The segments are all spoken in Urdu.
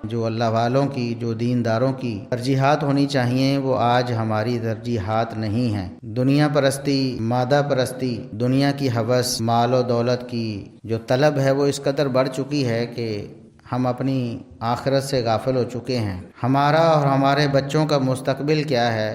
جو اللہ والوں کی، جو دینداروں کی ترجیحات ہونی چاہیے وہ آج ہماری ترجیحات نہیں ہیں۔ دنیا پرستی، مادہ پرستی، دنیا کی ہوس، مال و دولت کی جو طلب ہے وہ اس قدر بڑھ چکی ہے کہ ہم اپنی آخرت سے غافل ہو چکے ہیں۔ ہمارا اور ہمارے بچوں کا مستقبل کیا ہے،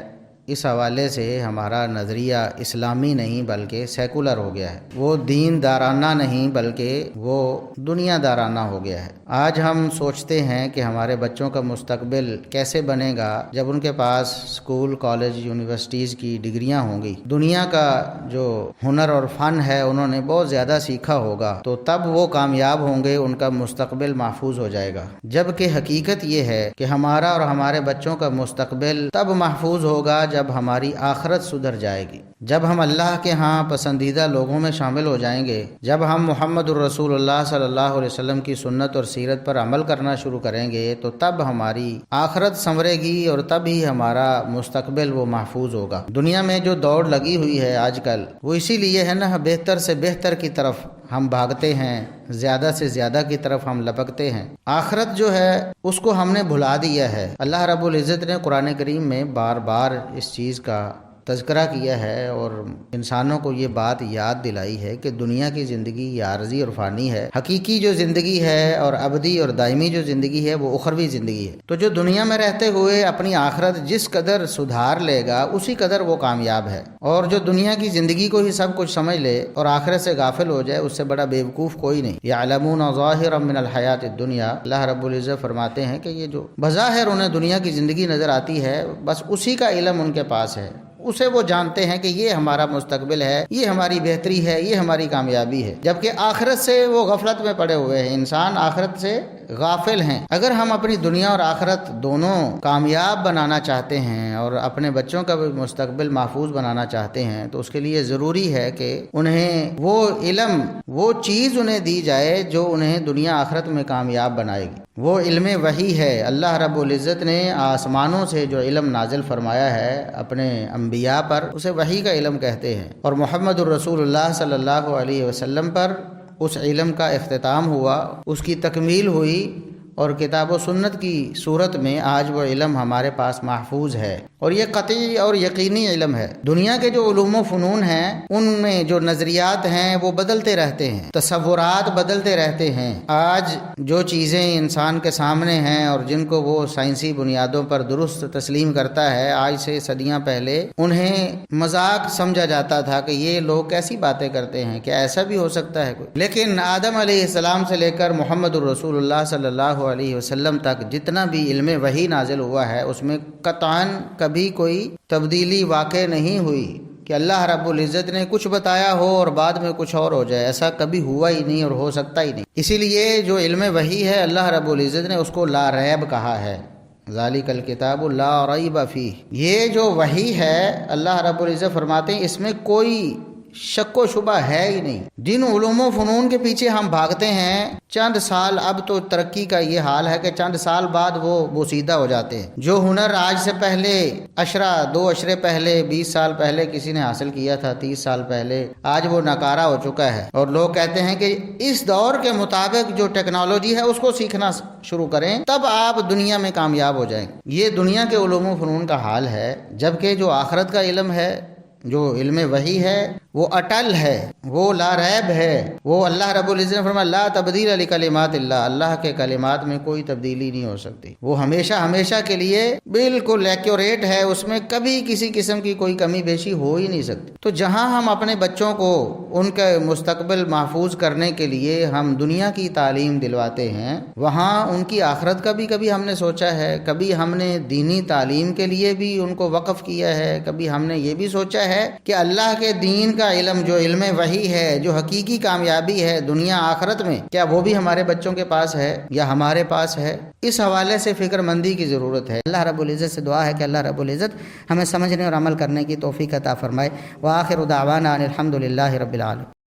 اس حوالے سے ہمارا نظریہ اسلامی نہیں بلکہ سیکولر ہو گیا ہے۔ وہ دین دارانہ نہیں بلکہ وہ دنیا دارانہ ہو گیا ہے۔ آج ہم سوچتے ہیں کہ ہمارے بچوں کا مستقبل کیسے بنے گا جب ان کے پاس اسکول، کالج، یونیورسٹیز کی ڈگریاں ہوں گی، دنیا کا جو ہنر اور فن ہے انہوں نے بہت زیادہ سیکھا ہوگا، تو تب وہ کامیاب ہوں گے، ان کا مستقبل محفوظ ہو جائے گا۔ جبکہ حقیقت یہ ہے کہ ہمارا اور ہمارے بچوں کا مستقبل تب محفوظ ہوگا جب ہماری آخرت سدھر جائے گی، جب ہم اللہ کے ہاں پسندیدہ لوگوں میں شامل ہو جائیں گے، جب ہم محمد الرسول اللہ صلی اللہ علیہ وسلم کی سنت اور سیرت پر عمل کرنا شروع کریں گے، تو تب ہماری آخرت سنورے گی اور تب ہی ہمارا مستقبل وہ محفوظ ہوگا۔ دنیا میں جو دوڑ لگی ہوئی ہے آج کل، وہ اسی لیے ہے نا، بہتر سے بہتر کی طرف ہم بھاگتے ہیں، زیادہ سے زیادہ کی طرف ہم لپکتے ہیں۔ آخرت جو ہے اس کو ہم نے بھلا دیا ہے۔ اللہ رب العزت نے قرآن کریم میں بار بار اس چیز کا تذکرہ کیا ہے اور انسانوں کو یہ بات یاد دلائی ہے کہ دنیا کی زندگی یہ عارضی اور فانی ہے، حقیقی جو زندگی ہے اور ابدی اور دائمی جو زندگی ہے وہ اخروی زندگی ہے۔ تو جو دنیا میں رہتے ہوئے اپنی آخرت جس قدر سدھار لے گا اسی قدر وہ کامیاب ہے، اور جو دنیا کی زندگی کو ہی سب کچھ سمجھ لے اور آخرت سے غافل ہو جائے، اس سے بڑا بیوقوف کوئی نہیں۔ یعلمون ظاہرا من الحیات الدنیا، اللہ رب العزت فرماتے ہیں کہ یہ جو بظاہر انہیں دنیا کی زندگی نظر آتی ہے، بس اسی کا علم ان کے پاس ہے، اسے وہ جانتے ہیں کہ یہ ہمارا مستقبل ہے، یہ ہماری بہتری ہے، یہ ہماری کامیابی ہے، جبکہ آخرت سے وہ غفلت میں پڑے ہوئے ہیں۔ انسان آخرت سے غافل ہیں۔ اگر ہم اپنی دنیا اور آخرت دونوں کامیاب بنانا چاہتے ہیں اور اپنے بچوں کا بھی مستقبل محفوظ بنانا چاہتے ہیں تو اس کے لیے ضروری ہے کہ انہیں وہ علم، وہ چیز انہیں دی جائے جو انہیں دنیا آخرت میں کامیاب بنائے گی۔ وہ علم وحی ہے۔ اللہ رب العزت نے آسمانوں سے جو علم نازل فرمایا ہے اپنے انبیاء پر، اسے وحی کا علم کہتے ہیں، اور محمد الرسول اللہ صلی اللہ علیہ وسلم پر اس علم کا اختتام ہوا، اس کی تکمیل ہوئی، اور کتاب و سنت کی صورت میں آج وہ علم ہمارے پاس محفوظ ہے، اور یہ قطعی اور یقینی علم ہے۔ دنیا کے جو علوم و فنون ہیں ان میں جو نظریات ہیں وہ بدلتے رہتے ہیں، تصورات بدلتے رہتے ہیں۔ آج جو چیزیں انسان کے سامنے ہیں اور جن کو وہ سائنسی بنیادوں پر درست تسلیم کرتا ہے، آج سے صدیاں پہلے انہیں مذاق سمجھا جاتا تھا کہ یہ لوگ کیسی باتیں کرتے ہیں، کیا ایسا بھی ہو سکتا ہے کوئی؟ لیکن آدم علیہ السلام سے لے کر محمد الرسول اللہ صلی اللہ علیہ وسلم تک جتنا بھی علم وحی نازل ہوا ہے اس میں قطعاً کبھی کوئی تبدیلی واقع نہیں ہوئی کہ اللہ رب العزت نے کچھ بتایا ہو اور بعد میں کچھ اور ہو جائے، ایسا کبھی ہوا ہی نہیں اور ہو سکتا ہی نہیں۔ اسی لیے جو علم وحی ہے اللہ رب العزت نے اس کو لا ریب کہا ہے، ذالک الکتاب لا ریب فیہ۔ یہ جو وحی ہے اللہ رب العزت فرماتے ہیں اس میں کوئی شک و شبہ ہے ہی نہیں۔ جن علوم و فنون کے پیچھے ہم بھاگتے ہیں، چند سال، اب تو ترقی کا یہ حال ہے کہ چند سال بعد وہ بوسیدہ ہو جاتے ہیں۔ جو ہنر آج سے پہلے دو عشرے پہلے، 20 سال پہلے کسی نے حاصل کیا تھا، 30 سال پہلے، آج وہ ناکارہ ہو چکا ہے، اور لوگ کہتے ہیں کہ اس دور کے مطابق جو ٹیکنالوجی ہے اس کو سیکھنا شروع کریں تب آپ دنیا میں کامیاب ہو جائیں گے۔ یہ دنیا کے علوم و فنون کا حال ہے، جبکہ جو آخرت کا علم ہے، جو علم وحی ہے، وہ اٹل ہے، وہ لا ریب ہے۔ وہ اللہ رب العزت نے فرمایا لا تبدیل لکلمات اللہ، اللہ کے کلمات میں کوئی تبدیلی نہیں ہو سکتی، وہ ہمیشہ ہمیشہ کے لیے بالکل ایکوریٹ ہے، اس میں کبھی کسی قسم کی کوئی کمی بیشی ہو ہی نہیں سکتی۔ تو جہاں ہم اپنے بچوں کو ان کا مستقبل محفوظ کرنے کے لیے ہم دنیا کی تعلیم دلواتے ہیں، وہاں ان کی آخرت کا بھی کبھی ہم نے سوچا ہے، کبھی ہم نے دینی تعلیم کے لیے بھی ان کو وقف کیا ہے، کبھی ہم نے یہ بھی سوچا ہے کہ اللہ کے دین کا علم جو علم وحی ہے، جو حقیقی کامیابی ہے دنیا آخرت میں، کیا وہ بھی ہمارے بچوں کے پاس ہے یا ہمارے پاس ہے؟ اس حوالے سے فکر مندی کی ضرورت ہے۔ اللہ رب العزت سے دعا ہے کہ اللہ رب العزت ہمیں سمجھنے اور عمل کرنے کی توفیق عطا فرمائے۔ وآخر دعوانا ان الحمد للہ رب العالمین۔